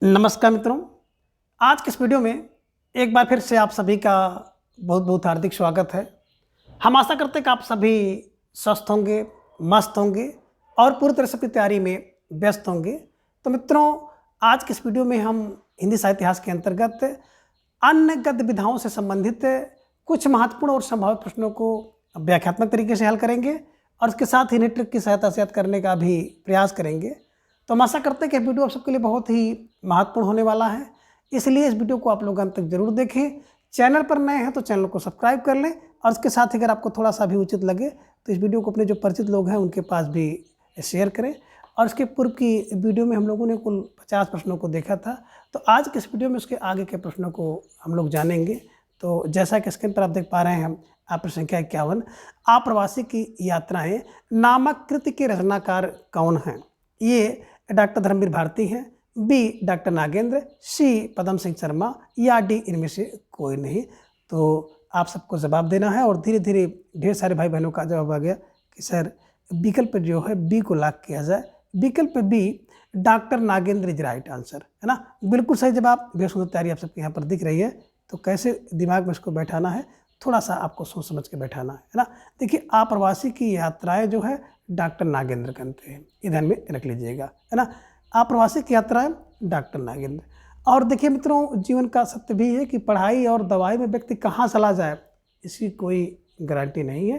नमस्कार मित्रों, आज के इस वीडियो में एक बार फिर से आप सभी का बहुत बहुत हार्दिक स्वागत है। हम आशा करते हैं कि आप सभी स्वस्थ होंगे, मस्त होंगे और पूरी तरह से अपनी तैयारी में व्यस्त होंगे। तो मित्रों, आज के इस वीडियो में हम हिंदी साहित्य इतिहास के अंतर्गत अन्य गद्य विधाओं से संबंधित कुछ महत्वपूर्ण और संभावित प्रश्नों को व्याख्यात्मक तरीके से हल करेंगे और इसके साथ ही नेट ट्रिक की सहायता से याद करने का भी प्रयास करेंगे। तो हम आशा करते हैं कि वीडियो आप सबके लिए बहुत ही महत्वपूर्ण होने वाला है, इसलिए इस वीडियो को आप लोग अंत तक जरूर देखें। चैनल पर नए हैं तो चैनल को सब्सक्राइब कर लें और इसके साथ ही अगर आपको थोड़ा सा भी उचित लगे तो इस वीडियो को अपने जो परिचित लोग हैं उनके पास भी शेयर करें। और इसके पूर्व की वीडियो में हम लोगों ने कुल 50 प्रश्नों को देखा था, तो आज के इस वीडियो में उसके आगे के प्रश्नों को हम लोग जानेंगे। तो जैसा कि स्क्रीन पर आप देख पा रहे हैं, हम आप संख्या 51 आप्रवासी की यात्राएं नामक कृति के रचनाकार कौन हैं? ये डॉक्टर धर्मवीर भारती हैं, बी डॉक्टर नागेंद्र, सी पदम सिंह शर्मा या डी इनमें से कोई नहीं। तो आप सबको जवाब देना है और धीरे धीरे ढेर सारे भाई बहनों का जवाब आ गया कि सर विकल्प जो है बी को लॉक किया जाए। विकल्प B doctor Nagendra is right answer, है ना। बिल्कुल सही जवाब। बेहद सुंदर तैयारी आप सबके यहाँ पर दिख रही है। तो कैसे दिमाग में इसको बैठाना है, थोड़ा सा आपको सोच समझ के बैठाना है ना। देखिए, आप्रवासी की यात्राएं जो है डॉक्टर नागेंद्र करते हैं, ये ध्यान में रख लीजिएगा, है ना। आप्रवासी की यात्राएं डॉक्टर नागेंद्र। और देखिए मित्रों, जीवन का सत्य भी है कि पढ़ाई और दवाई में व्यक्ति कहाँ चला जाए इसकी कोई गारंटी नहीं है।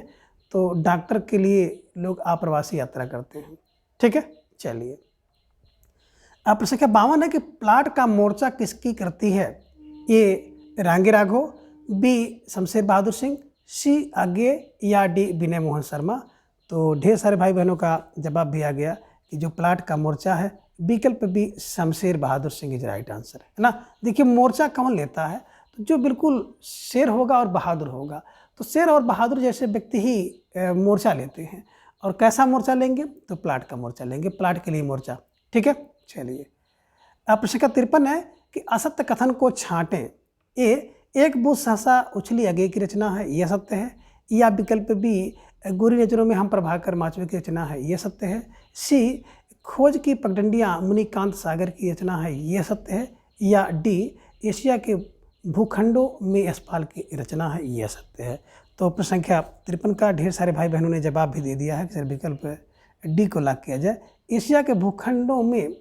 तो डॉक्टर के लिए लोग आप्रवासी यात्रा करते हैं, ठीक है। चलिए, अब प्रश्न संख्या 52 है कि प्लाट का मोर्चा किसकी कृति है? ए रांगे राघव, बी शमशेर बहादुर सिंह, सी आगे या डी विनय मोहन शर्मा। तो ढेर सारे भाई बहनों का जवाब भी आ गया कि जो प्लाट का मोर्चा है विकल्प B Shamsher Bahadur Singh is right answer, है ना। देखिए, मोर्चा कौन लेता है? तो जो बिल्कुल शेर होगा और बहादुर होगा। तो शेर और बहादुर जैसे व्यक्ति ही मोर्चा लेते हैं। और कैसा मोर्चा लेंगे? तो प्लाट का मोर्चा लेंगे, प्लाट के लिए मोर्चा, ठीक है। चलिए, अब प्रश्न का 53 है कि असत्य कथन को छांटें। ए एक बूंद सहसा उछली अगे की रचना है, यह सत्य है। या विकल्प बी गोरी नजरों में हम प्रभाकर माचवे की रचना है, यह सत्य है। सी खोज की पगडंडियाँ मुनिकांत सागर की रचना है, यह सत्य है। या डी एशिया के भूखंडों में यशपाल की रचना है, यह सत्य है। तो प्रश्न संख्या 53 का ढेर सारे भाई बहनों ने जवाब भी दे दिया है कि सर विकल्प डी को लॉक किया जाए। एशिया के भूखंडों में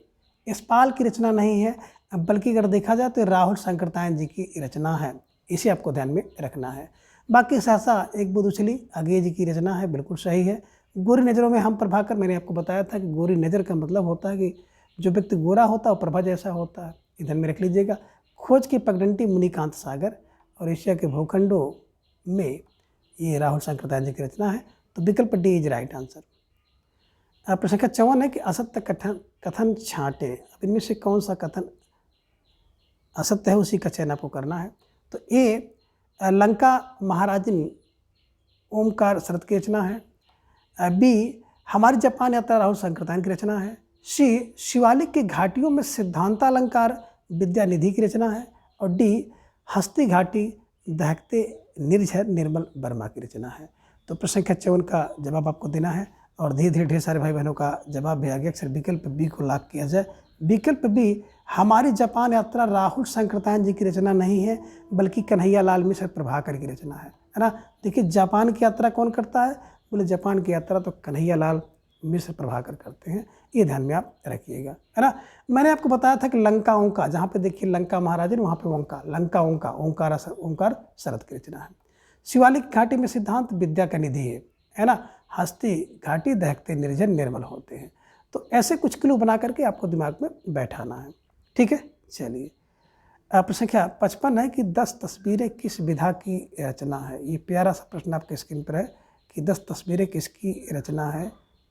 यशपाल की रचना नहीं है, बल्कि अगर देखा जाए तो राहुल शंकरतायन जी की रचना है। इसे आपको ध्यान में रखना है। बाकी सहसा एक बूंद उछली अगे जी की रचना है, बिल्कुल सही है। गोरी नज़रों में हम प्रभाकर, मैंने आपको बताया था कि गोरी नज़र का मतलब होता है कि जो व्यक्ति गोरा होता है वो प्रभा जैसा होता है, इधर में रख लीजिएगा। खोज की पगडंडी मुनिकांत सागर और एशिया के भूखंडों में ये राहुल शंकरतायन जी की रचना है। तो विकल्प डी इज राइट आंसर। अब प्रश्न संख्या 54 है कि असत्य कथन छांटे। अब इनमें से कौन सा कथन असत्य है उसी का चयन आपको करना है। तो ए लंका महाराजिन ओमकार शरद की रचना है। बी हमारी जापान यात्रा राहुल शंकरतायन की रचना है। सी शिवालिक की घाटियों में सिद्धांतालंकार विद्यानिधि की रचना है। और डी हस्ती घाटी दहकते निर्झर निर्मल वर्मा की रचना है। तो प्रश्न संख्या 54 का जवाब आपको देना है और धीरे धीरे ढेर सारे भाई बहनों का जवाब भी आ गया। अक्सर विकल्प बी को लॉक किया जाए। विकल्प बी हमारी जापान यात्रा राहुल शंकरतायन जी की रचना नहीं है, बल्कि कन्हैया लाल मिश्र प्रभाकर की रचना है ना। देखिए, जापान की यात्रा कौन करता है? बोले जापान की यात्रा तो कन्हैया लाल मिश्र प्रभाकर करते हैं, ये ध्यान में आप रखिएगा, है ना। मैंने आपको बताया था कि लंका ओंका, जहाँ पे देखिए लंका महाराजन वहाँ पे ओंका, लंका ओंका ओंकार शरद की रचना है। शिवालिक घाटी में सिद्धांत विद्या का निधि है ना। हस्ती घाटी दहकते निर्जन निर्मल होते हैं। तो ऐसे कुछ क्लू बना करके आपको दिमाग में बैठाना है, ठीक है। चलिए, प्रश्न संख्या 55 है कि 10 तस्वीरें किस विधा की रचना है? ये प्यारा सा प्रश्न आपके स्क्रीन पर है कि 10 तस्वीरें किसकी रचना है,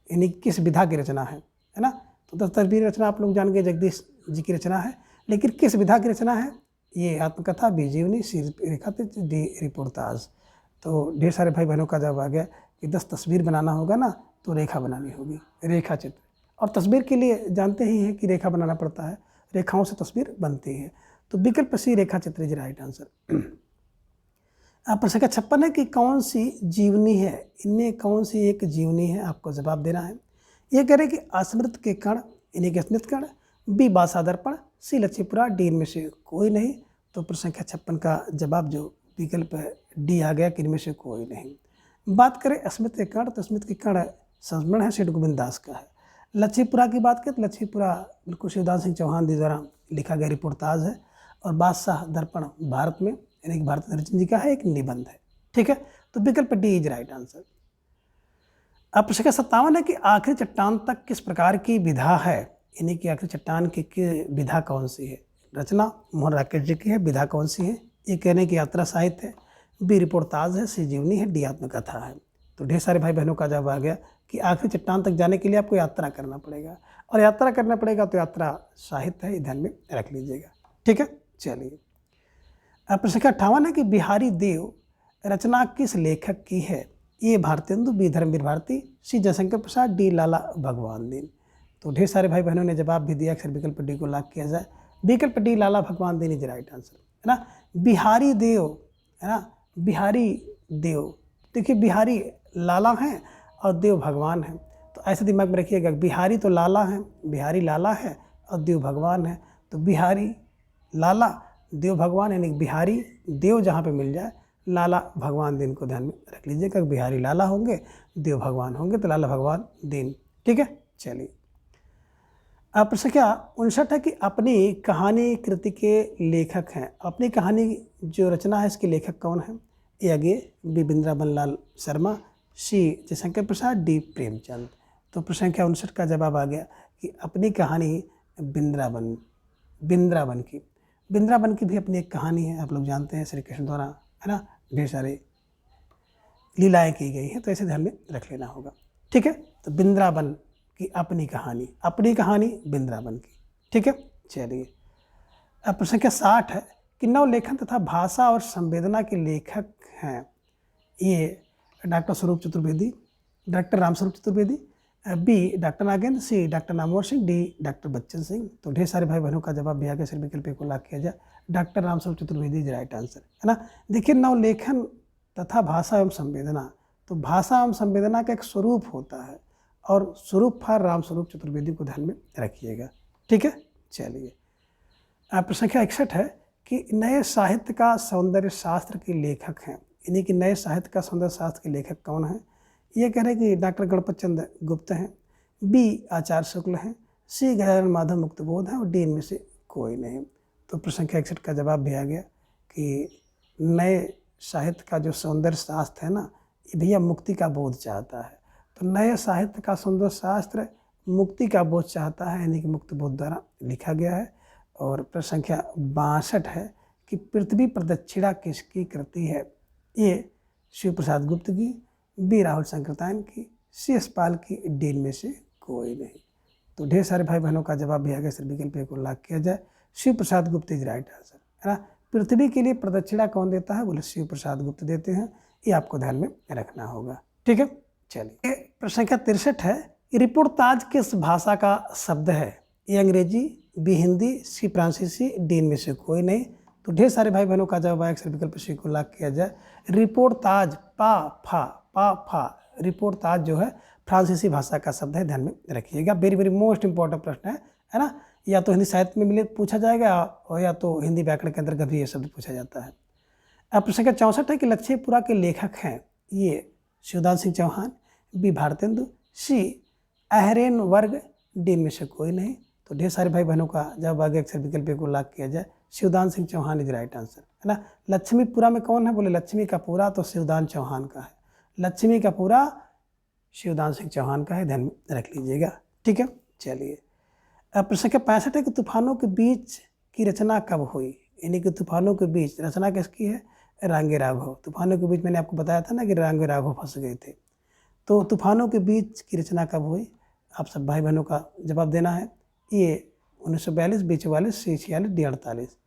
यानी किस विधा की रचना है ना। तो 10 तस्वीरें रचना आप लोग जान गए, जगदीश जी की रचना है, लेकिन किस विधा की रचना है? ये आत्मकथा, बीजीवनी, सी रेखाचित्र, डी रिपोर्टाज। तो ढेर सारे भाई बहनों का जवाब आ गया कि 10 तस्वीर बनाना होगा ना तो रेखा बनानी होगी, रेखा चित्र। और तस्वीर के लिए जानते ही हैं कि रेखा बनाना पड़ता है, रेखाओं से तस्वीर बनती है। तो विकल्प सी रेखा चित्र इज राइट आंसर। प्रश्न संख्या 56 है कि कौन सी जीवनी है? इनमें कौन सी एक जीवनी है? आपको जवाब देना है। ये कह रहे कि अस्मृत के कण, इन्हीं के स्मृत कण, बी बासा दर्पण, सी लच्छीपुरा, डी इनमें से कोई नहीं। तो प्रश्न संख्या 56 का जवाब जो विकल्प डी आ गया कि इनमें से कोई नहीं। बात करें स्मृति के कर्ण, तो स्मृति के कर्ण संस्मरण है सेठ गोविंद दास का है। लच्छीपुरा की बात करें तो लच्छीपुरा बिल्कुल शिवदान सिंह चौहान द्वारा लिखा गया रिपोर्टाज है। और बादशाह दर्पण भारत में यानी कि भारत दर्शन जी का है एक निबंध है। ठीक है, तो विकल्प डी इज राइट आंसर। अब प्रश्न संख्या 57 है कि आखिरी चट्टान तक किस प्रकार की विधा है, यानी कि आखिरी चट्टान की विधा कौन सी है। रचना मोहन राकेश जी की है, विधा कौन सी है। ये कहने की यात्रा साहित्य है, बी रिपोर्टाज है, सी जीवनी है, डी आत्मकथा है। तो ढेर सारे भाई बहनों का जवाब आ गया कि आखिरी चट्टान तक जाने के लिए आपको यात्रा करना पड़ेगा, और यात्रा करना पड़ेगा तो यात्रा साहित्य है, ध्यान में रख लीजिएगा। ठीक है, चलिए। अब प्रश्न संख्या 58 है कि बिहारी देव रचना किस लेखक की है। ए भारतेंदु, बी धर्मवीर भारती, सी जयशंकर प्रसाद, डी लाला भगवान दीन। तो ढेर सारे भाई बहनों ने जवाब भी दिया, अक्सर विकल्प डी को लॉक किया जाए। विकल्प डी लाला भगवान दीन इज राइट आंसर, है ना। बिहारी देव, है ना, बिहारी देव, देखिए बिहारी लाला हैं और देव भगवान हैं, तो ऐसे दिमाग में रखिएगा, बिहारी तो लाला हैं, बिहारी लाला है और देव भगवान है। तो बिहारी लाला देव भगवान, यानी बिहारी देव जहाँ पे मिल जाए, लाला भगवान दीन को ध्यान में रख लीजिएगा। बिहारी लाला होंगे, देव भगवान होंगे, तो लाला भगवान दीन। ठीक है, चलिए। अब प्रश्न संख्या 59 है कि अपनी कहानी कृति के लेखक हैं। अपनी कहानी जो रचना है इसके लेखक कौन है। ए आगे बी वृंदावन लाल शर्मा, सी जयशंकर प्रसाद, डी प्रेमचंद। तो प्रश्न संख्या 59 का जवाब आ गया कि अपनी कहानी वृंदावन की भी अपनी एक कहानी है। आप लोग जानते हैं श्री कृष्ण द्वारा, है ना, ढेर सारे लीलाएं की गई हैं, तो ऐसे ध्यान में रख लेना होगा। ठीक है, तो वृंदावन की अपनी कहानी वृंदावन की। ठीक है, चलिए। अब प्रश्न संख्या 60 है कि नवलेखन तथा भाषा और संवेदना के लेखक हैं। ये doctor Swaroop Chaturvedi, doctor Ramswaroop Chaturvedi, B doctor Nagendra, C doctor Namvar Singh, D doctor Bachchan Singh. तो ढेर सारे भाई बहनों का जवाब भी आ गया, सिर्फ विकल्प को लॉक किया जाए। Doctor Ramswaroop Chaturvedi is right answer, है ना। देखिए नवलेखन तथा भाषा एवं संवेदना, तो भाषा एवं संवेदना का एक स्वरूप होता है, और स्वरूप फॉर रामस्वरूप चतुर्वेदी को ध्यान में रखिएगा। ठीक है, चलिए। प्रश्न संख्या 61 है कि नए साहित्य का सौंदर्य शास्त्र के लेखक हैं, यानी कि नए साहित्य का सौंदर्य शास्त्र के लेखक कौन हैं। ये कह रहे हैं कि डॉक्टर गणपत चंद्र गुप्त हैं, बी आचार्य शुक्ल हैं, सी गजानन माधव मुक्तबोध हैं, और डी इनमें से कोई नहीं। तो प्रश्न संख्या 61 का जवाब भी आ गया कि नए साहित्य का जो सौंदर्य शास्त्र है ना, ये भैया मुक्ति का बोध चाहता है। तो नए साहित्य का सौंदर्य शास्त्र मुक्ति का बोध चाहता है, यानी कि मुक्तबोध द्वारा लिखा गया है। और प्रश्न संख्या 62 है कि पृथ्वी प्रदक्षिणा किसकी कृति है। ए शिव प्रसाद गुप्त की, बी राहुल संकृतायन की, सी यशपाल की, डी में से कोई नहीं। तो ढेर सारे भाई बहनों का जवाब भी आ गया, सिर्फ विकल्प को लॉक किया जाए। शिव प्रसाद गुप्त इज राइट आंसर, है ना। पृथ्वी के लिए प्रदक्षिणा कौन देता है, बोले शिव प्रसाद गुप्त देते हैं, ये आपको ध्यान में रखना होगा। ठीक है, चलिए। प्रश्न संख्या 63 है, रिपोर्टाज किस भाषा का शब्द है। ए अंग्रेजी, बी हिंदी, सी फ्रांसीसी, डी इनमें से कोई नहीं। तो ढेर सारे भाई बहनों का जवाब अक्सर विकल्प सी को लॉक किया जाए। रिपोर्टाज पा फा रिपोर्टाज जो है फ्रांसीसी भाषा का शब्द है, ध्यान में रखिएगा। वेरी वेरी मोस्ट इंपॉर्टेंट प्रश्न है ना। या तो हिंदी साहित्य में मिले पूछा जाएगा, और या तो हिंदी व्याकरण के अंतर्गत भी ये शब्द पूछा जाता है। अब प्रश्न संख्या 64 है कि लच्छीपुरा के लेखक हैं। ये शिवदान सिंह चौहान, बी भारतेंदु, सी अहरेन वर्ग, डी में से कोई नहीं। तो ढेर सारे भाई बहनों का जवाब आगे अक्सर विकल्प को लॉक किया जाए। Shivdan Singh Chauhan is right answer, है ना। लक्ष्मीपुरा में कौन है, बोले लक्ष्मी का पूरा तो शिवदान चौहान का है। लक्ष्मी का पूरा शिवदान सिंह चौहान का है, ध्यान में रख लीजिएगा। ठीक है, चलिए। अब प्रश्न संख्या 65 है कि तूफानों के बीच की रचना कब हुई, यानी कि तूफानों के बीच रचना किसकी है, रांगे राघव। तूफानों के बीच मैंने आपको बताया था ना कि रांगे राघव फंस गए थे। तो तूफानों के बीच की रचना कब हुई, आप सब भाई बहनों का जवाब देना है। ये 1942, बी 44, सी 46, डी 48।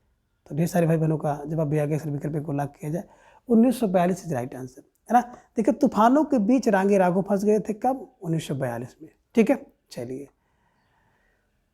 तो ढेर सारे भाई बहनों का जवाब भी आ गया, सर विकल्प को लॉक किया जाए। 1942 इज राइट आंसर, है ना। देखिए तूफानों के बीच रांगे राघव फंस गए थे कब, 1942 में। ठीक है, चलिए।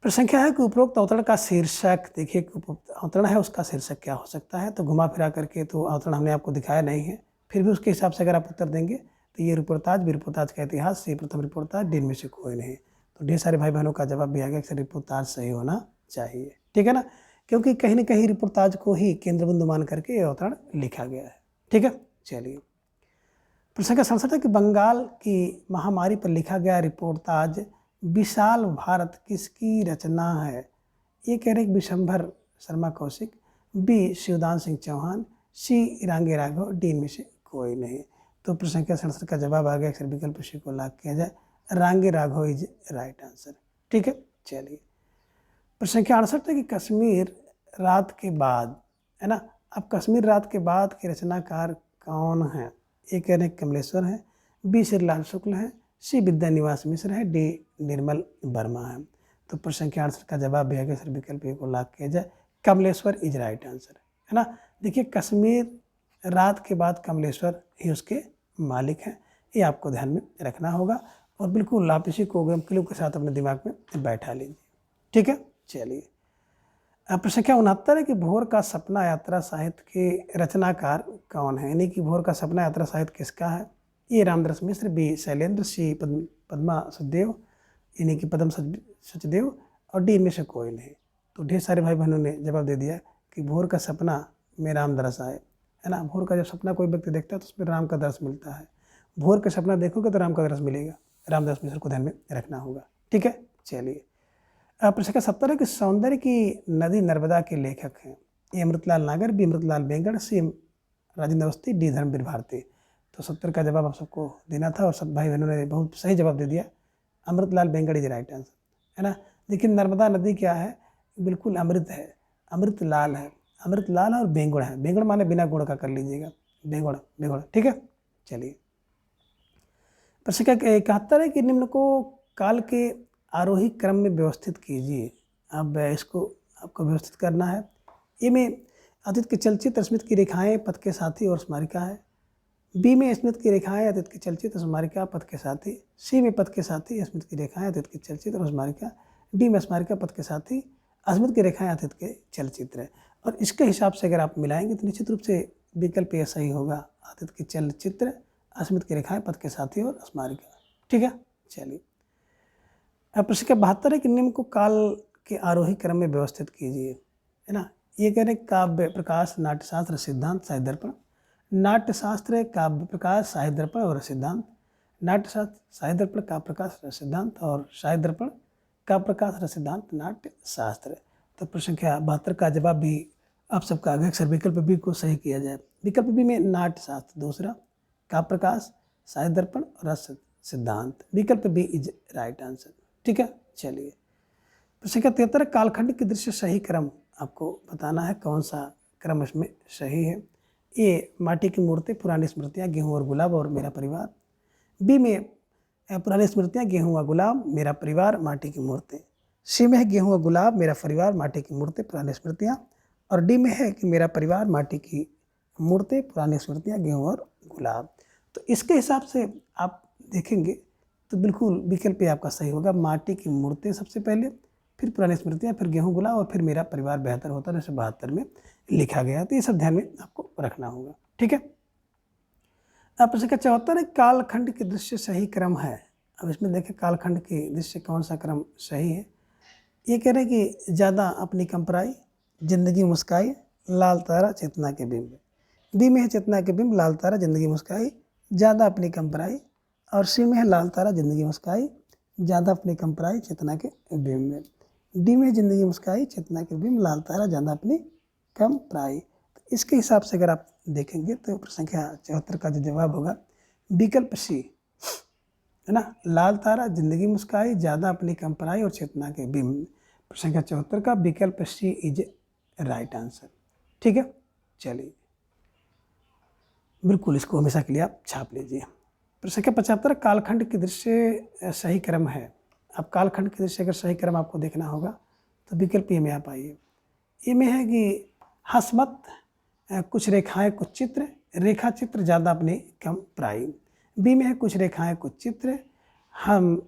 प्रश्न संख्या है कि उपरोक्त अवतरण का शीर्षक, देखिए अवतरण है उसका शीर्षक क्या हो सकता है। तो घुमा फिरा करके तो अवतरण हमने आपको दिखाया नहीं है, फिर भी उसके हिसाब से अगर आप उत्तर देंगे तो ये रिपोर्टाज, बी रिपोर्टाज का इतिहास, सी प्रथम रिपोर्टाज, डी में से कोई नहीं। तो ढेर सारे भाई बहनों का जवाब भी आ गया कि रिपोर्टाज सही होना चाहिए। ठीक है ना, क्योंकि कहीं ना कहीं रिपोर्ताज को ही केंद्र बिंदु मान करके ये अवतरण लिखा गया है। ठीक है, चलिए प्रश्न का 67 है कि बंगाल की महामारी पर लिखा गया रिपोर्ताज विशाल भारत किसकी रचना है? ये कह रहे विशंभर शर्मा कौशिक, बी शिवदान सिंह चौहान, सी रांगे राघव, डी में से कोई नहीं। तो प्रश्न का 67 का जवाब आ गया, अक्सर विकल्प सी को लॉक किया जाए, रांगे राघव इज राइट आंसर। ठीक है, चलिए प्रश्न का 68 है कि कश्मीर रात के बाद, है ना, अब कश्मीर रात के बाद के रचनाकार कौन है? ए कह रहे कमलेश्वर है, बी श्रीलाल शुक्ल है, सी विद्यानिवास मिश्र है, डी निर्मल वर्मा है। तो प्रश्न के 68 का जवाब भी है सर विकल्प ए को लॉक किया जाए, कमलेश्वर इज राइट आंसर, है ना। देखिए कश्मीर रात के बाद कमलेश्वर ही उसके मालिक हैं, ये आपको ध्यान में रखना होगा और बिल्कुल आप इसी को क्लू के साथ अपने दिमाग में बैठा लीजिए। ठीक है, चलिए प्रश्न क्या 69 है कि भोर का सपना यात्रा साहित्य के रचनाकार कौन है? यानी कि भोर का सपना यात्रा साहित्य किसका है? ए रामदास मिश्र, बी शैलेंद्र, सी पद्मा सचदेव यानी कि पद्म सचदेव और डी में से कोई नहीं। तो ढेर सारे भाई बहनों ने जवाब दे दिया कि भोर का सपना में राम दरस आए, है ना। भोर का जब सपना कोई व्यक्ति देखता है तो उसमें राम का दरस मिलता है। भोर का सपना देखोगे तो राम का दरस मिलेगा। रामदास मिश्र को ध्यान में रखना होगा। ठीक है, चलिए प्रश्न का 70 है कि सौंदर्य की नदी नर्मदा के लेखक हैं? ए अमृतलाल नागर, बी अमृतलाल बेंगड़, सी राजेंद्र अवस्थी, डी धर्मवीर भारती। तो 70 का जवाब आप सबको देना था और सब भाई बहनों ने बहुत सही जवाब दे दिया, अमृतलाल बेंगड़ इज राइट आंसर, है ना। लेकिन नर्मदा नदी क्या है? बिल्कुल अमृत है, अमृत लाल है, अमृत लाल और बेंगुड़ है। बेंगुड़ माने बिना गुड़ का कर लीजिएगा, बेंगुड़ बेंगुड़। ठीक है, चलिए प्रश्न का 71 है कि निम्न को काल के आरोही क्रम में व्यवस्थित कीजिए। अब इसको आपको व्यवस्थित करना है। ए में अतीत के चलचित्र स्मृति की रेखाएं पथ के साथी और स्मारिका है, बी में स्मृति की रेखाएं अतीत के चलचित्र स्मारिका पथ के साथी, सी में पथ के साथी स्मृति की रेखाएं अतीत के चलचित्र और स्मारिका, डी में स्मारिका पथ के साथी स्मृति की रेखाएं अतीत के चलचित्र है। और इसके हिसाब से अगर आप मिलाएंगे तो निश्चित रूप से विकल्प ये सही होगा, अतीत के चलचित्र स्मृति की रेखाएं पथ के साथी और स्मारिका। ठीक है, चलिए प्रश्न का 72 है कि निम्न को काल के आरोही क्रम में व्यवस्थित कीजिए, है ना। ये कह रहे काव्य प्रकाश नाट्यशास्त्र सिद्धांत साहित्य दर्पण, नाट्यशास्त्र काव्य प्रकाश साहित्य दर्पण और सिद्धांत, नाट्यशास्त्र साहित्य दर्पण काव्य प्रकाश सिद्धांत और साहित्य दर्पण काव्य प्रकाश सिद्धांत नाट्य शास्त्र। तो प्रश्न का 72 का जवाब भी आप सबका आगे अक्सर विकल्प बी को सही किया जाए। विकल्प बी में नाट्य शास्त्र दूसरा, काव्य प्रकाश साहित्य दर्पण और सिद्धांत, विकल्प बी इज राइट आंसर। ठीक है, चलिए प्रश्न का 73 कालखंड के दृश्य सही क्रम आपको बताना है, कौन सा क्रम इसमें सही है। ए माटी की मूर्ति, पुरानी स्मृतियाँ, गेहूँ और गुलाब और मेरा परिवार, बी में पुरानी स्मृतियाँ, गेहूँ और गुलाब, मेरा परिवार, माटी की मूर्ति, सी में है गेहूँ और गुलाब, मेरा परिवार, माटी की मूर्ति, पुरानी स्मृतियाँ और डी में है कि मेरा परिवार, माटी की मूर्ति, पुरानी स्मृतियाँ, गेहूँ और गुलाब। तो इसके हिसाब से आप देखेंगे तो बिल्कुल विकल्प आपका सही होगा, माटी की मूर्ति सबसे पहले, फिर पुरानी स्मृतियाँ, फिर गेहूँ गुलाब और फिर मेरा परिवार बेहतर होता है, जैसे 72 में लिखा गया है। तो ये सब ध्यान में आपको रखना होगा। ठीक है, अब प्रश्न का 74 कालखंड के दृश्य सही क्रम है। अब इसमें देखें कालखंड के दृश्य कौन सा क्रम सही है। ये कह रहे हैं कि ज़्यादा अपनी कंपराई, जिंदगी मुस्काई, लाल तारा, चेतना के बिंब। बी में है चेतना के बिंब, लाल तारा, जिंदगी मुस्काई, ज़्यादा अपनी कंपराई और सी में है लाल तारा, जिंदगी मुस्काई, ज़्यादा अपनी कंपराई, चेतना के बिंब में। डी में जिंदगी मुस्काई, चेतना के बिंब, लाल तारा, ज़्यादा अपनी कंपराई। तो इसके हिसाब से अगर आप देखेंगे तो प्रश्न संख्या 74 का जो जवाब होगा विकल्प सी, है ना, लाल तारा, जिंदगी मुस्काई, ज़्यादा अपनी कंपराई और चेतना के बिंब। प्रश्न संख्या 74 का विकल्प सी इज राइट आंसर। ठीक है, चलिए बिल्कुल इसको हमेशा के लिए आप छाप लीजिए। प्रश्न संख्या 75 कालखंड के दृश्य सही क्रम है। अब कालखंड के दृश्य अगर सही क्रम आपको देखना होगा तो विकल्प ए में आप आइए। ए में है कि हसमत, कुछ रेखाएं कुछ चित्र, रेखा चित्र, ज़्यादा अपनी कम प्राई। बी में है कुछ रेखाएं कुछ चित्र, हम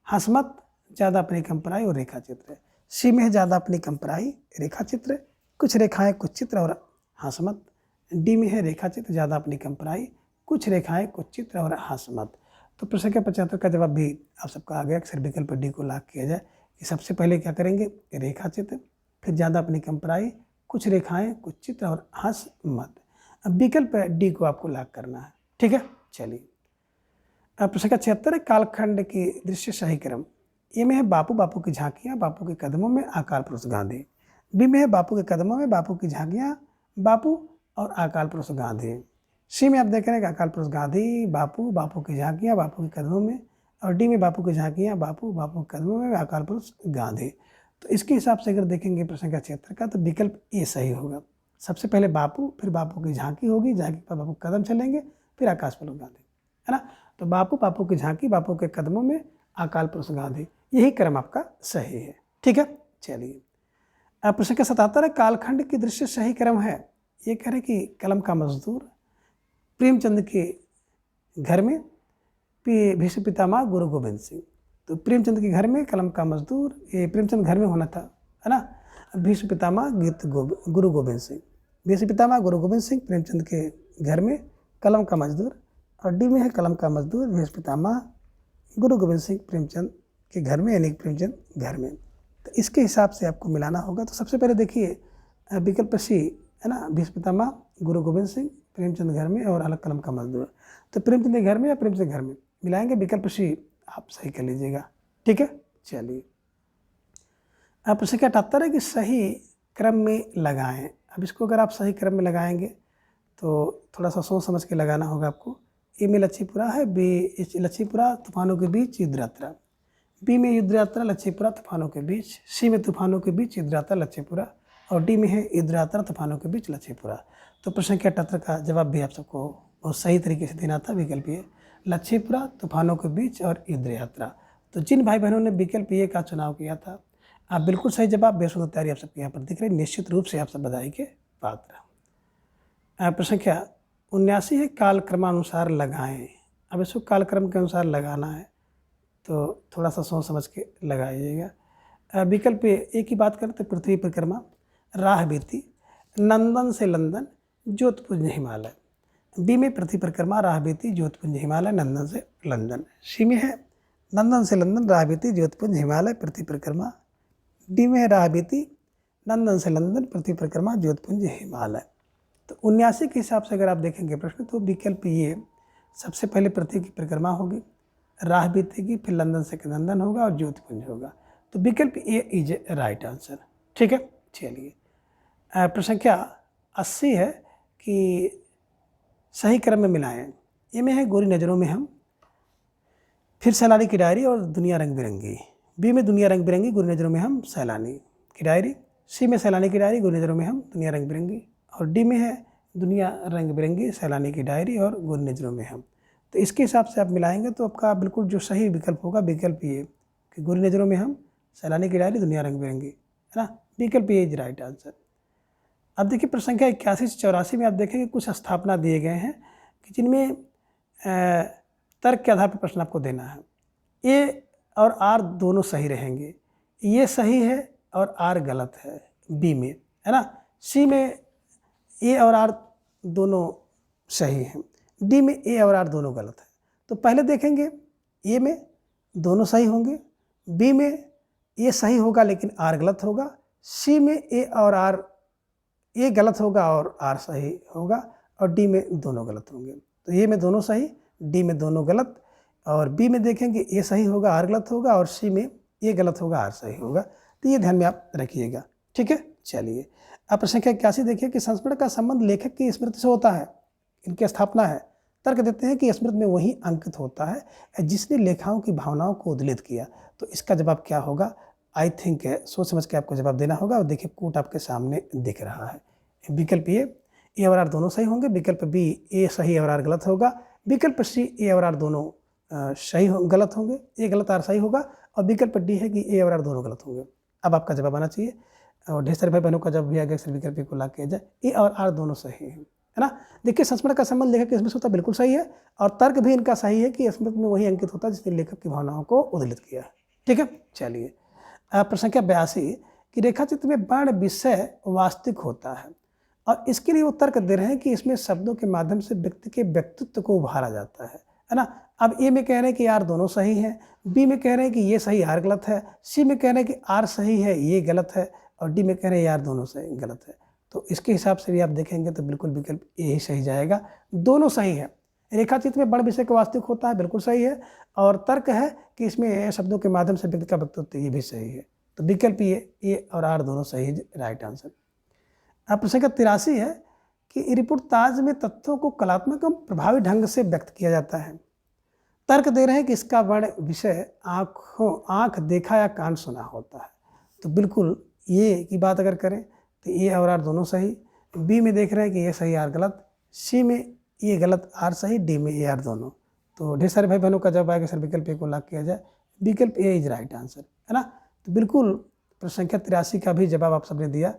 हसमत, ज़्यादा अपनी कम प्राई और रेखा चित्र। सी में है ज़्यादा अपनी कम प्राई, रेखा चित्र, कुछ रेखाएं कुछ चित्र और हसमत। डी में है रेखा चित्र, ज़्यादा अपनी कम प्राई, कुछ रेखाएं कुछ चित्र और हसमत। तो प्रश्न के 75 का जवाब भी आप सबका आ गया। अक्सर विकल्प डी को लॉक किया जाए कि सबसे पहले क्या करेंगे, रेखा चित्र, फिर ज़्यादा अपनी कम पराई, कुछ रेखाएं, कुछ चित्र और हंस मत। अब विकल्प डी को आपको लॉक करना है। ठीक है, चलिए। अब प्रश्न का 76 है, कालखंड की दृश्य सही क्रम। ए में है बापू बापू की झांकियाँ, बापू के कदमों में अकाल पुरुष गांधी। बी में है बापू के कदमों में बापू की झांकियाँ, बापू और अकाल पुरुष गांधी। सी में आप देख रहे हैं कि अकाल पुरुष गांधी, बापू, बापू की झांकियाँ, बापू के कदमों में। और डी में बापू की झांकियाँ, बापू, बापू के कदमों में, अकाल पुरुष गांधी। तो इसके हिसाब से अगर देखेंगे प्रश्न का 76 का, तो विकल्प ए सही होगा। सबसे पहले बापू, फिर बापू की झांकी होगी, झांकी पर बापू कदम चलेंगे, फिर आकाश पुरुष गांधी, है ना। तो बापू, बापू की झांकी, बापू के कदमों में, अकाल पुरुष गांधी, यही क्रम आपका सही है। ठीक है, चलिए। अब प्रश्न का 77 है, कालखंड की दृश्य सही क्रम है। ये कह रहे कि कलम का मजदूर, प्रेमचंद के घर में, भीष्म पितामह गुरु गोविंद सिंह। तो प्रेमचंद के घर में कलम का मजदूर, ये प्रेमचंद घर में होना था, है ना। भीष्म पितामह गुरु गोविंद सिंह, भीष्म पितामह गुरु गोविंद सिंह प्रेमचंद के घर में कलम का मजदूर। और डी में है कलम का मजदूर, भीष्म पितामह गुरु गोविंद सिंह प्रेमचंद के घर में, यानी प्रेमचंद घर में। तो इसके हिसाब से आपको मिलाना होगा। तो सबसे पहले देखिए विकल्प सी, है ना, भीष्म पितामह गुरु गोविंद सिंह प्रेमचंद घर में और अलग कलम का मजदूर। तो प्रेमचंद के घर में या प्रेमचंद घर में मिलाएंगे, विकल्प सी आप सही कर लीजिएगा। ठीक है, चलिए। अब प्रश्न का 78 है कि सही क्रम में लगाएं। अब इसको अगर आप सही क्रम में लगाएंगे तो थोड़ा सा सोच समझ के लगाना होगा आपको। ए में लच्छीपुरा है, बी लच्छीपुरा तूफानों के बीच युद्ध यात्रा, बी में युद्ध यात्रा लच्छीपुरा तूफानों के बीच, सी में तूफानों के बीच युद्ध यात्रा लच्छीपुरा, और डी में है युद्ध यात्रा तूफानों के बीच लच्छीपुरा। तो प्रश्न के 78 का जवाब भी आप सबको बहुत सही तरीके से देना था। विकल्प ये लच्छीपुरा तूफानों के बीच और युद्ध यात्रा। तो जिन भाई बहनों ने विकल्प ये का चुनाव किया था, आप बिल्कुल सही जवाब, बेसुध तैयारी आप सबके यहाँ पर दिख रही है, निश्चित रूप से आप सब बधाई के पात्र। प्रश्न क्या 79 है, कालक्रमानुसार लगाएं। अब इसको कालक्रम के अनुसार लगाना है तो थोड़ा सा सोच समझ के लगाइएगा। विकल्प ए की बात करें तो पृथ्वी परिक्रमा, राह बीती, नंदन से लंदन, ज्योतपुंज हिमालय। बी में पृथ्वी परिक्रमा, राह बीती, ज्योतपुंज हिमालय, नंदन से लंदन। सी में है नंदन से लंदन, राह बीती, ज्योतपुंज हिमालय, पृथ्वी परिक्रमा। डी में है राह बीती, नंदन से लंदन, पृथ्वी परिक्रमा, ज्योतपुंज हिमालय। तो 79 के हिसाब से अगर आप देखेंगे प्रश्न, तो विकल्प ये सबसे पहले पृथ्वी की परिक्रमा होगी, राह बीतेगी, फिर लंदन से नंदन होगा और ज्योतिपुंज होगा। तो विकल्प ए इज राइट आंसर। ठीक है, चलिए। प्रश्न क्या 80 है कि सही क्रम में मिलाएं। ए में है गोरी नज़रों में हम, फिर सैलानी की डायरी और दुनिया रंग बिरंगी। बी में दुनिया रंग बिरंगी, गोरी नज़रों में हम, सैलानी की डायरी। सी में सैलानी की डायरी, गोरी नज़रों में हम, दुनिया रंग बिरंगी। और डी में है दुनिया रंग बिरंगी, सैलानी की डायरी और गोरी नज़रों में हम। तो इसके हिसाब से आप मिलाएंगे तो आपका बिल्कुल जो सही विकल्प होगा, विकल्प ये कि गोरी नज़रों में हम, सैलानी की डायरी, दुनिया रंग बिरंगी, है ना। विकल्प ये इज राइट आंसर। अब देखिए प्रश्न संख्या 81 से 84 में आप देखेंगे कुछ स्थापना दिए गए हैं कि जिनमें तर्क के आधार पर प्रश्न आपको देना है। ए और आर दोनों सही रहेंगे, ये सही है और आर गलत है बी में, है ना। सी में ए और आर दोनों सही हैं, डी में ए और आर दोनों गलत है। तो पहले देखेंगे ए में दोनों सही होंगे, बी में ए सही होगा लेकिन आर गलत होगा, सी में ए और आर, ए गलत होगा और आर सही होगा, और डी में दोनों गलत होंगे। तो ए में दोनों सही, डी में दोनों गलत, और बी में देखेंगे ए सही होगा आर गलत होगा, और सी में ए गलत होगा आर सही होगा। तो ये ध्यान में आप रखिएगा। ठीक है, चलिए। अब प्रश्न संख्या 81 देखिए कि संस्मरण का संबंध लेखक की स्मृति से होता है, इनकी स्थापना है। तर्क देते हैं कि स्मृति में वही अंकित होता है जिसने लेखाओं की भावनाओं को उद्दलित किया। तो इसका जवाब क्या होगा, आई थिंक सोच समझ के आपको जवाब देना होगा। और देखिए कोट आपके सामने दिख रहा है। विकल्प ए और आर दोनों सही होंगे, विकल्प बी ए सही और आर गलत होगा, विकल्प सी ए और आर दोनों गलत होंगे, ए गलत आर सही होगा, और विकल्प डी है कि ए और आर दोनों गलत होंगे। अब आपका जवाब आना चाहिए, और ढेर सारे भाई बहनों का जब भी आगे अक्सर विकल्प को ला किया जाए, ए और आर दोनों सही हैं, है ना। देखिए संस्मरण का संबंध लेखक की स्मृति से होता बिल्कुल सही है, और तर्क भी इनका सही है कि स्मृति में वही अंकित होता है जिसने लेखक की भावनाओं को उद्दलित किया है। ठीक है, चलिए। प्रश्न संख्या 82 कि रेखाचित्र में वर्ण विषय वास्तविक होता है, और इसके लिए वो तर्क दे रहे हैं कि इसमें शब्दों के माध्यम से व्यक्ति के व्यक्तित्व को उभारा जाता है ना। अब ए में कह रहे हैं कि आर दोनों सही हैं, बी में कह रहे हैं कि ये सही आर गलत है, सी में कह रहे हैं कि आर सही है ये गलत है, और डी में कह रहे हैं यार दोनों सही गलत है। तो इसके हिसाब से भी आप देखेंगे तो बिल्कुल विकल्प ए ही सही जाएगा, दोनों सही है। रेखाचित्र में बड़ विषय का वास्तविक होता है, बिल्कुल सही है। और तर्क है कि इसमें शब्दों के माध्यम से व्यक्ति का वक्तव्य, ये भी सही है। तो विकल्प ए और आर दोनों सही है, राइट आंसर। अब प्रश्न का 83 है कि रिपोर्टाज में तथ्यों को कलात्मक एवं प्रभावी ढंग से व्यक्त किया जाता है। तर्क दे रहे हैं कि इसका वर्ण विषय आँख देखा या कान सुना होता है। तो बिल्कुल ये की बात अगर करें तो ए और आर दोनों सही। बी में देख रहे हैं कि ये सही आर गलत, सी में ये गलत आर सही, डी में ए आर दोनों। तो ढेर सारे भाई बहनों का जवाब आएगा सर विकल्प ए को लॉक किया जाए, विकल्प ए इज राइट आंसर, है ना। तो बिल्कुल प्रश्न संख्या 83 का भी जवाब आप सबने दिया,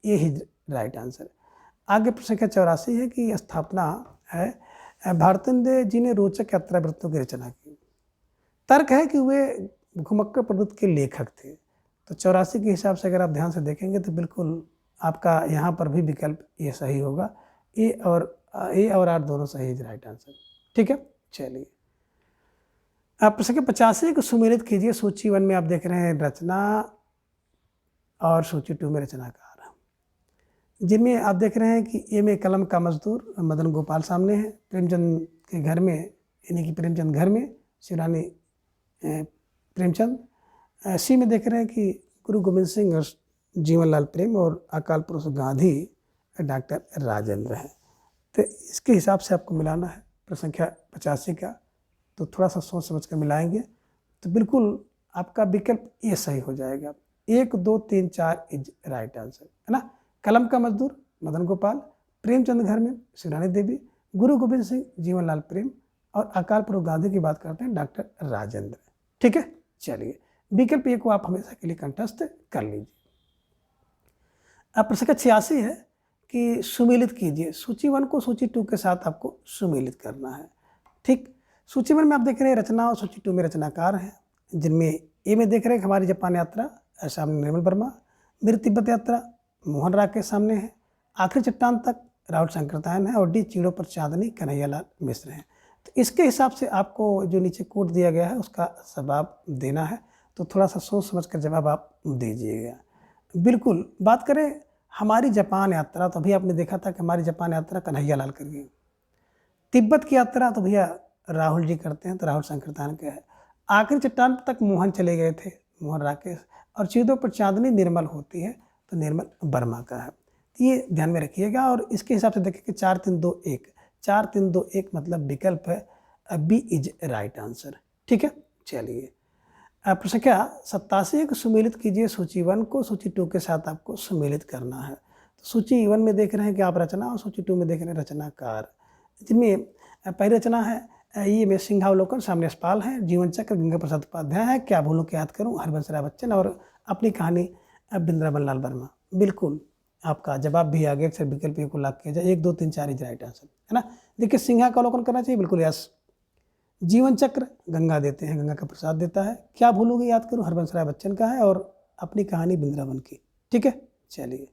ए ही राइट आंसर। आगे प्रश्न संख्या 84 है कि स्थापना है भारतेंद्र जी ने रोचक यात्रा वृत्तों की रचना की। तर्क है कि वे घुमक्कड़ प्रवृत्ति के लेखक थे। तो 84 के हिसाब से अगर आप ध्यान से देखेंगे तो बिल्कुल आपका यहाँ पर भी विकल्प ये सही होगा, ए और आर दोनों सही है, राइट आंसर। ठीक है, चलिए आप प्रश्न 85 को सुमेलित कीजिए। सूची 1 में आप देख रहे हैं रचना और सूची 2 में रचनाकार, जिनमें आप देख रहे हैं कि ए में कलम का मजदूर मदन गोपाल सामने है, प्रेमचंद के घर में यानी कि प्रेमचंद घर में शिवरानी प्रेमचंद। सी में देख रहे हैं कि गुरु गोविंद सिंह और जीवनलाल प्रेम, और अकाल पुरुष गांधी डॉक्टर राजेंद्र हैं। तो इसके हिसाब से आपको मिलाना है प्रश्न संख्या 85 का, तो थोड़ा सा सोच समझ कर मिलाएंगे तो बिल्कुल आपका विकल्प ये सही हो जाएगा। 1 2 3 4 इज राइट आंसर, है ना। कलम का मजदूर मदन गोपाल, प्रेमचंद घर में शिवरानी देवी, गुरु गोविंद सिंह जीवनलाल प्रेम, और अकाल पुरुष गांधी की बात करते हैं डॉक्टर राजेंद्र। ठीक है, चलिए विकल्प ए को आप हमेशा के लिए कंठस्थ कर लीजिए। अब प्रश्न 86 है कि सुमेलित कीजिए। सूची 1 को सूची 2 के साथ आपको सुमेलित करना है। ठीक, सूची 1 में आप देख रहे हैं रचना, और सूची 2 में रचनाकार हैं, जिनमें ए में देख रहे हैं हमारी जापान यात्रा, सामने निर्मल वर्मा, मेरी तिब्बत यात्रा मोहन राकेश सामने है, आखिरी चट्टान तक राहुल संकृतायन है, और डी चीड़ों पर चांदनी कन्हैयालाल मिश्र हैं। तो इसके हिसाब से आपको जो नीचे कोड दिया गया है उसका जवाब देना है, तो थोड़ा सा सोच समझ कर जवाब आप दीजिएगा। बिल्कुल बात करें हमारी जापान यात्रा, तो अभी आपने देखा था कि हमारी जापान यात्रा कन्हैयालाल कर गई। तिब्बत की यात्रा तो भैया राहुल जी करते हैं, तो राहुल संकृतायन का है। आखिरी चट्टान तक मोहन चले गए थे, मोहन राकेश, और चीड़ों पर चांदनी निर्मल होती है, तो निर्मल वर्मा का है। तो ये ध्यान में रखिएगा। और इसके हिसाब से देखिए कि 4 3 2 1 4 3 2 1 मतलब विकल्प है, बी इज राइट आंसर। ठीक है, चलिए प्रश्न संख्या 87 को सुमेलित कीजिए। सूची 1 को सूची 2 के साथ आपको सुमेलित करना है। तो सूची 1 में देख रहे हैं कि आप रचना, और सूची 2 में देख रहे हैं रचनाकार, जिनमें पहली रचना है ये में सिंहावलोकन, सामने यशपाल है, जीवन चक्र गंगा प्रसाद उपाध्याय है, क्या भूलूं क्या याद करूं हरबंस राय बच्चन, और अपनी कहानी वृंदावन लाल वर्मा। बिल्कुल आपका जवाब भी आ गया, अक्सर विकल्प ए को लॉक किया जाए। 1 2 3 4 इज राइट आंसर, है ना। देखिए सिंहावलोकन करना चाहिए, बिल्कुल यस। जीवन चक्र गंगा देते हैं, गंगा का प्रसाद देता है, क्या भूलोगे याद करूं हरबंस राय बच्चन का है, और अपनी कहानी वृंदावन की। ठीक है, चलिए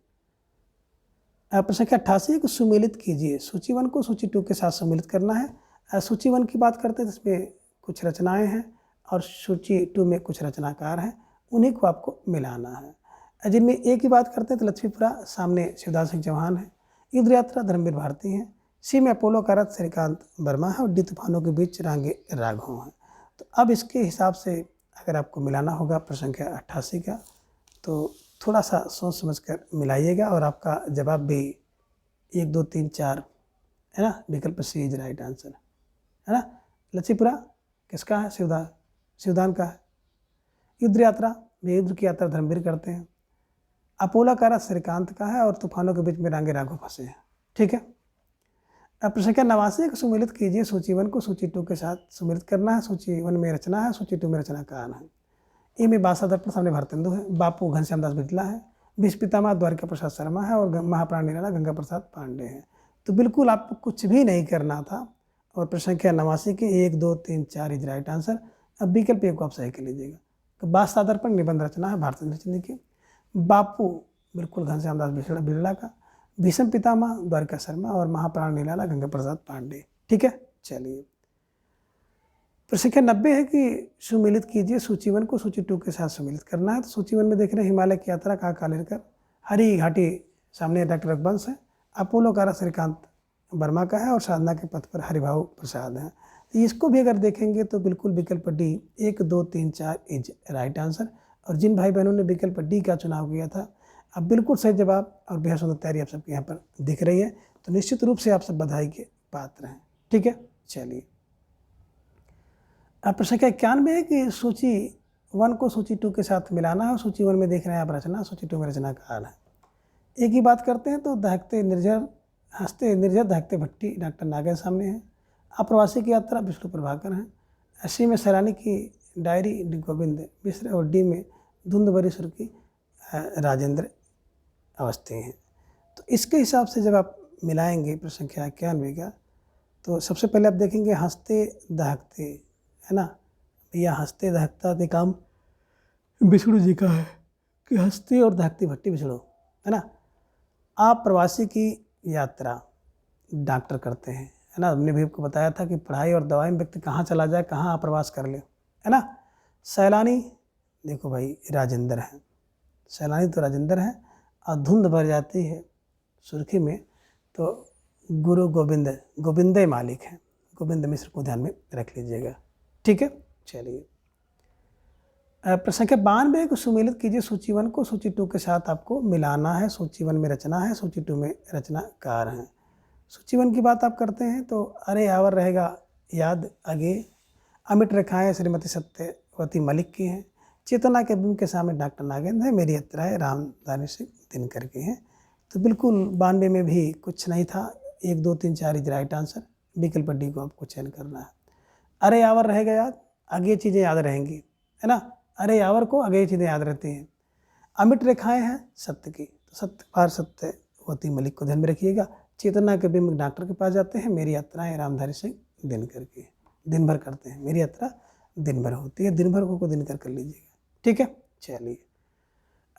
प्रश्न संख्या 88 को सुमेलित कीजिए। सूची 1 को सूची 2 के साथ सुमेलित करना है। सूची 1 की बात करते हैं तो इसमें कुछ रचनाएं हैं, और सूची 2 में कुछ रचनाकार हैं, उन्हीं को आपको मिलाना है। जिनमें ए की बात करते हैं तो लक्ष्मीपुरा, सामने शिवदास सिंह चौहान है, युद्ध यात्रा धर्मवीर भारती हैं, सी में अपोलो का रथ श्रीकांत वर्मा है, और डी तूफानों के बीच रांगे राघव हैं। तो अब इसके हिसाब से अगर आपको मिलाना होगा प्रश्न संख्या 88 का, तो थोड़ा सा सोच समझ कर मिलाइएगा, और आपका जवाब भी 1 2 3 4 है ना, विकल्प सी इज राइट आंसर, है ना। लक्ष्मीपुरा किसका है, शिवदान का है। युद्ध यात्रा, युद्ध की यात्रा धर्मवीर करते हैं। अपोला का रथ श्रीकांत का है, और तूफानों के बीच में रांगे राघव फंसे हैं। ठीक है, अब प्रश्न संख्या 89 को सुमेलित कीजिए। सूची 1 को सूची 2 के साथ सुमेलित करना है। सूची 1 में रचना है, सूची 2 में रचनाकार है। ए में बासा दर्पण, सामने भारतेंदु है, बापू घनश्याम दास बिरला है, भीष्म पितामह द्वारिका प्रसाद शर्मा है, और महाप्राण निराला गंगा प्रसाद पांडे हैं। तो बिल्कुल आपको कुछ भी नहीं करना था, और प्रश्न संख्या 89 के 1 2 3 4 इज राइट आंसर। अब विकल्प ए को आप सही कर लीजिएगा। तो बासा दर्पण निबंध रचना है भारतेंद्र चंद्र की, बापू बिल्कुल घनश्याम दास बिरला का, भीष्म पितामह द्वारिका शर्मा, और महाप्राण निराला गंगा प्रसाद पांडे। ठीक है, चलिए प्रसंख्या 90 है कि सुमिलित कीजिए सूची 1 को सूची 2 के साथ सुमिलित करना है। तो सूची 1 में देख रहे हैं हिमालय की यात्रा का कालेरकर, हरी घाटी सामने डॉक्टर रघुवंश है, अपोलो कारा श्रीकांत वर्मा का है और साधना के पथ पर हरिभाऊ प्रसाद है। तो इसको भी अगर देखेंगे तो बिल्कुल विकल्प डी 1 2 3 4 इज राइट आंसर। और जिन भाई बहनों ने विकल्प डी का चुनाव किया था, अब बिल्कुल सही जवाब और बेहद सुंदर तैयारी आप सबके यहाँ पर दिख रही है, तो निश्चित रूप से आप सब बधाई के पात्र हैं। ठीक है, चलिए अब प्रश्न 91 है कि सूची 1 को सूची 2 के साथ मिलाना है। सूची 1 में देख रहे हैं आप रचना, सूची 2 में रचनाकार है। एक ही बात करते हैं तो दहकते निर्जर हंसते निर्जर दहकते भट्टी डॉक्टर नागेंद्र सामने है, अप्रवासी की यात्रा विष्णु प्रभाकर हैं, सी में सैलानी की डायरी डी गोविंद मिश्र और डी में धुंध भरी सुर्खी राजेंद्र अवस्थी हैं। तो इसके हिसाब से जब आप मिलाएंगे प्रश्न संख्या 91 का, तो सबसे पहले आप देखेंगे हंसते दहकते, है ना, या हंसते दहकता के काम विष्णु जी का है कि हंसती और दहकती भट्टी विष्णु, है ना। आप प्रवासी की यात्रा डॉक्टर करते हैं, है ना। हमने भी आपको बताया था कि पढ़ाई और दवाई में व्यक्ति कहाँ चला जाए, कहाँ प्रवास कर ले, है ना। सैलानी देखो भाई राजेंद्र हैं, सैलानी तो राजेंद्र हैं, और धुंध भर जाती है सुर्खी में तो गुरु गोविंदे मालिक हैं, गोविंद मिश्र को ध्यान में रख लीजिएगा। ठीक है, चलिए प्रश्न संख्या 92 को सुमेलित कीजिए सूची 1 को सूची 2 के साथ आपको मिलाना है। सूची 1 में रचना है, सूची 2 में रचनाकार हैं। सूची 1 की बात आप करते हैं तो अरे यावर रहेगा याद आगे, अमिट रेखाएं श्रीमती सत्यवती मलिक की हैं, चेतना के बिंब के सामने डॉक्टर नागेंद्र है, मेरी यात्रा है रामधारी सिंह दिनकर की हैं। तो बिल्कुल 92 में भी कुछ नहीं था, 1 2 3 4 इज राइट आंसर, विकल्प डी को आपको चयन करना है। अरे यावर रहेगा याद, आगे चीज़ें याद रहेंगी, है ना। अरे यावर को आगे चीज़ें याद रहती हैं। अमिट रेखाएं हैं सत्य की, तो सत्य पार सत्यवती मलिक को ध्यान में रखिएगा। चेतना के बिंब डॉक्टर के पास जाते हैं, मेरी यात्राएं रामधारी सिंह दिनकर की, दिन भर करते हैं, मेरी यात्रा दिन भर होती है, दिन भर को दिनकर कर लीजिएगा। ठीक है, चलिए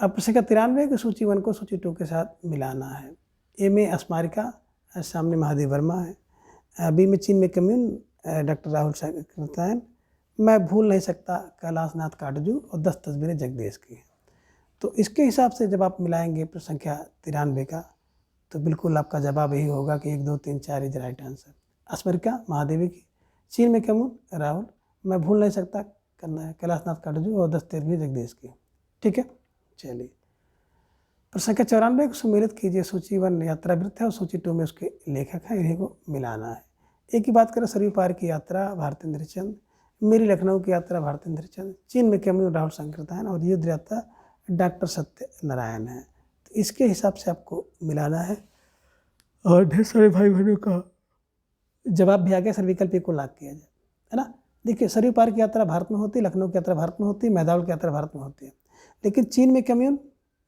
अब प्रश्न 93 की सूची 1 को सूची 2 के साथ मिलाना है। ए में स्मारिका सामने महादेव वर्मा है, बी में चीन में कम्यून डॉक्टर राहुल सागर, मैं भूल नहीं सकता कैलाश नाथ काटजू और 10 तस्वीरें जगदीश की हैं। तो इसके हिसाब से जब आप मिलाएंगे प्रश्न संख्या 93 का, तो बिल्कुल आपका जवाब यही होगा कि 1 2 3 4 इज राइट आंसर। स्मरिका महादेवी की, चीन में कम्यून राहुल, मैं भूल नहीं सकता करना है कैलाश नाथ काटजू और 10 तस्वीरें जगदीश की। ठीक है, चलिए प्रश्न संख्या 94 को सुमेलित कीजिए। सूची 1 यात्रा वृत्त है और सूची 2 में उसके लेखक हैं, इन्हीं को मिलाना है। एक ही बात करें, सरयू पार की यात्रा भारतेंद्र चंद, मेरी लखनऊ की यात्रा भारतेंद्र चंद, चीन में कम्यून राहुल संकीर्तन और युद्ध यात्रा डॉक्टर सत्यनारायण है। तो इसके हिसाब से आपको मिलाना है और ढेर सारे भाई बहनों का जवाब भी आ गया, सर विकल्प को लाग किया जाए, है ना। देखिए सरयू पार की यात्रा भारत में होती है, लखनऊ की यात्रा भारत में होती है, मैदाउल की यात्रा भारत में होती है, लेकिन चीन में कम्यून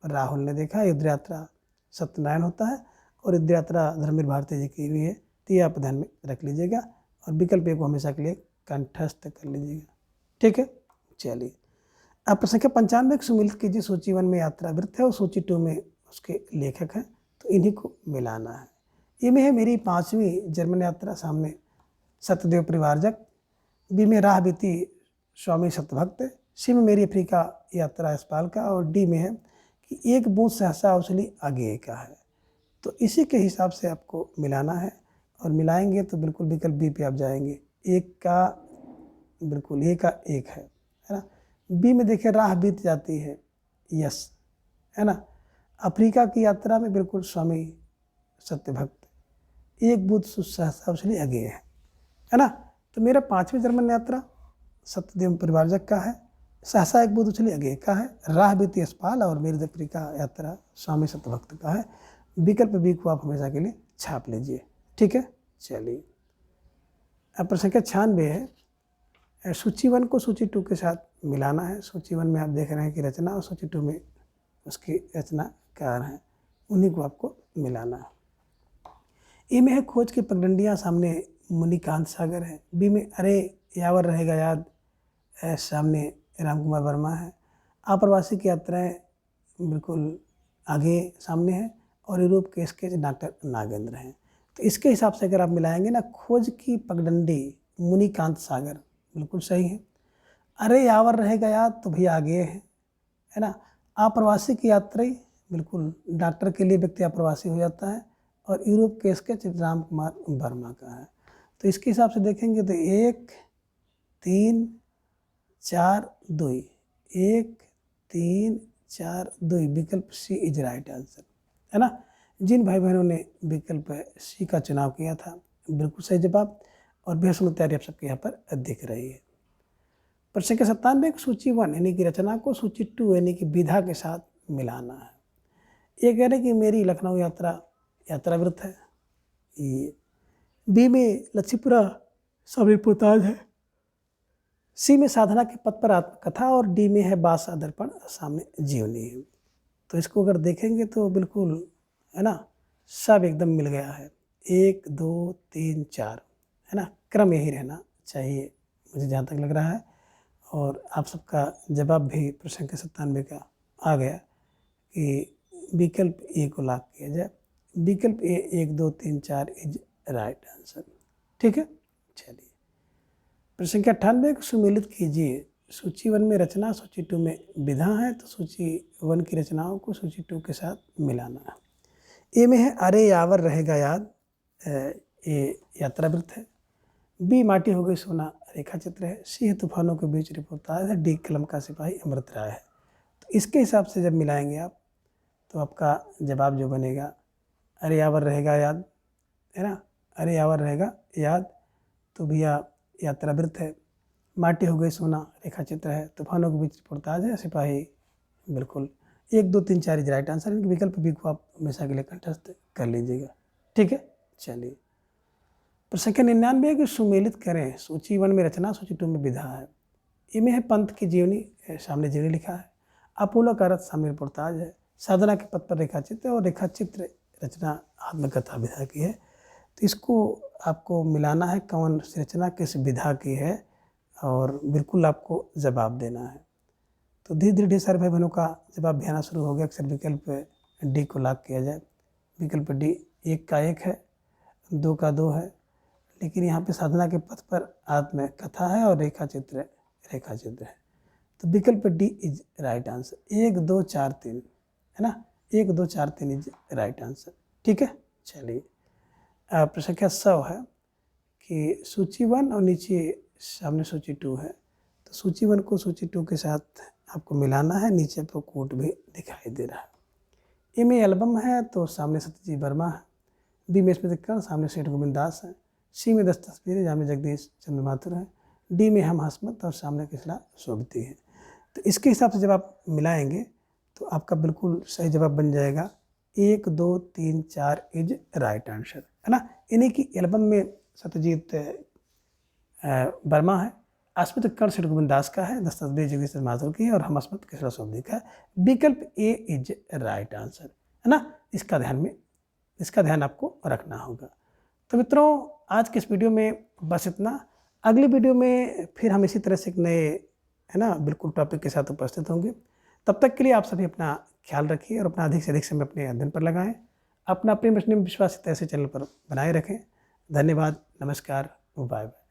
राहुल ने देखा, युद्ध यात्रा सत्यनारायण होता है और युद्ध यात्रा धर्मवीर भारती जी की हुई है। तो ये आप ध्यान में रख लीजिएगा और विकल्प को हमेशा के लिए कंठस्थ कर लीजिएगा। ठीक है, चलिए अब प्रश्न संख्या 95 को सुमेलित कीजिए। सूची 1 में यात्रा वृत्त है और सूची 2 में उसके लेखक हैं, तो इन्हीं को मिलाना है। ये में है मेरी 5वीं जर्मन यात्रा, सामने सत्यदेव परिवारजक, बी में राह बीती स्वामी सत्यभक्त, सी में मेरी अफ्रीका यात्रा यशपाल का और डी में है कि एक बूंद सहसा उछली आगे का है। तो इसी के हिसाब से आपको मिलाना है और मिलाएंगे तो बिल्कुल विकल्प बी पे आप जाएंगे। एक का बिल्कुल ए का एक है ना। बी में देखिए राह बीत जाती है, यस, है ना। अफ्रीका की यात्रा में बिल्कुल स्वामी सत्यभक्त, एक बूंद सहसा उछली आगे है ना। तो मेरा 5वीं जर्मन यात्रा सत्यदेव परिवारजक का है, सहसा एक बूंद उछली आगे का है, राह बीती यशपाल और मेरी अफ्रीका यात्रा स्वामी सत्यभक्त का है। विकल्प बी को आप हमेशा के लिए छाप लीजिए। ठीक है, चलिए अब प्रश्न संख्या 96 है। सूची 1 को सूची 2 के साथ मिलाना है। सूची 1 में आप देख रहे हैं कि रचना और सूची 2 में उसकी रचनाकार हैं, उन्हीं को आपको मिलाना है। ए में है खोज की पगडंडियाँ, सामने मुनिकांत सागर है, बी में अरे यावर रहेगा याद, सामने राम कुमार वर्मा है, आप्रवासी की यात्राएं बिल्कुल आगे सामने है और यूरोप के स्केच डॉक्टर नागेंद्र हैं। तो इसके हिसाब से अगर आप मिलाएंगे ना, खोज की पगडंडी मुनिकांत सागर बिल्कुल सही है। अरे यावर रहेगा याद तो भी आगे है ना। अप्रवासी की यात्री, बिल्कुल डॉक्टर के लिए व्यक्ति अप्रवासी हो जाता है। और यूरोप के स्केच राम कुमार वर्मा का है। तो इसके हिसाब से देखेंगे तो 1 3 4 2, 1 3 4 2, विकल्प सी इज राइट आंसर, है ना। जिन भाई बहनों ने विकल्प सी का चुनाव किया था, बिल्कुल सही जवाब। और बेहद सुंदर तैयारी आप सबके यहाँ पर दिख रही है। प्रश्न के 97 सूची 1 यानी कि रचना को सूची 2 यानी कि विधा के साथ मिलाना है। ये कह रहे कि मेरी लखनऊ यात्रा वृत्त है। ये बी में लच्छीपुरा सामने पोताज है। सी में साधना के पथ पर आत्मकथा और डी में है बासा दर्पण सामने जीवनी है। तो इसको अगर देखेंगे तो बिल्कुल है ना, सब एकदम मिल गया है। 1 2 3 4 है ना, क्रम यही रहना चाहिए मुझे जहाँ तक लग रहा है। और आप सबका जवाब भी प्रश्न के 97 का आ गया कि विकल्प ए को लॉक किया जाए। विकल्प ए 1 2 3 4 इज राइट आंसर। ठीक है, चलिए प्रश्न के 98 को सुमेलित कीजिए। सूची 1 में रचना, सूची 2 में विधा है, तो सूची 1 की रचनाओं को सूची 2 के साथ मिलाना है। ए में है अरे यावर रहेगा याद, ये यात्रा वृत्त है। बी माटी हो गई सोना रेखा चित्र है। सी है तूफानों के बीच रिपोर्टाज है। डी कलम का सिपाही अमृत राय है। तो इसके हिसाब से जब मिलाएंगे आप तो आपका जवाब जो बनेगा अरे यावर रहेगा याद, है ना। अरे यावर रहेगा याद तो भैया यात्रा वृत्त है। माटी हो गई सोना रेखा चित्र है। तूफानों के बीच रिपोर्टाज है। सिपाही बिल्कुल 1 2 3 4 इज राइट आंसर। इनके विकल्प भी को आप हमेशा के लिए कंठस्थ कर लीजिएगा। ठीक है, चलिए प्रश्न के 99 की सुमेलित करें। सूची 1 में रचना, सूची 2 में विधा है। इनमें है पंत की जीवनी, सामने जीवनी लिखा है। अपोलो का रथ सामने रिपोर्टाज है। साधना के पथ पर रेखा चित्र और रेखा चित्र रचना आत्मकथा विधा की है। तो इसको आपको मिलाना है, कौन सी रचना किस विधा की है, और बिल्कुल आपको जवाब देना है। तो धीरे धीरे ढेर सारे भाई बहनों का जवाब भी आना शुरू हो गया। अक्सर विकल्प डी को लॉक किया जाए। विकल्प डी 1 का 1 है, 2 का 2 है, लेकिन यहाँ पे साधना के पथ पर आत्मकथा है और रेखा चित्र है। तो विकल्प डी इज राइट आंसर। 1 2 4 3 है ना, 1 2 4 3 इज राइट आंसर। ठीक है, चलिए प्रश्न का 100 है कि सूची 1 और नीचे सामने सूची 2 है। तो सूची 1 को सूची 2 के साथ आपको मिलाना है। नीचे आपको कोट भी दिखाई दे रहा है। ए में एल्बम है तो सामने सत्यजीत वर्मा है। बी में स्मृतिकरण, सामने सेठ गोविंद दास है। सी में 10 तस्वीरें, जहाँ में जगदीश चंद्र माथुर है। डी में हम हसमत और सामने किसला शोभती है। तो इसके हिसाब से जब आप मिलाएंगे तो आपका बिल्कुल सही जवाब बन जाएगा 1 2 3 4 इज राइट आंसर, है ना। इन्हीं की एल्बम में सत्यजीत वर्मा है। स्मृतिकरण सेठ गोविंद दास का है। 10 तस्वीरें जगदीश चंद्र माथुर की है। और हम हसमत किसला शोभती का है। विकल्प ए इज राइट आंसर, है ना। इसका ध्यान आपको रखना होगा। तो मित्रों आज के इस वीडियो में बस इतना। अगली वीडियो में फिर हम इसी तरह से एक नए, है ना, बिल्कुल टॉपिक के साथ उपस्थित होंगे। तब तक के लिए आप सभी अपना ख्याल रखिए और अपना अधिक से अधिक समय अपने अध्ययन पर लगाएं। अपना प्रेम रचने में विश्वास ऐसे चैनल पर बनाए रखें। धन्यवाद, नमस्कार, बाय बाय।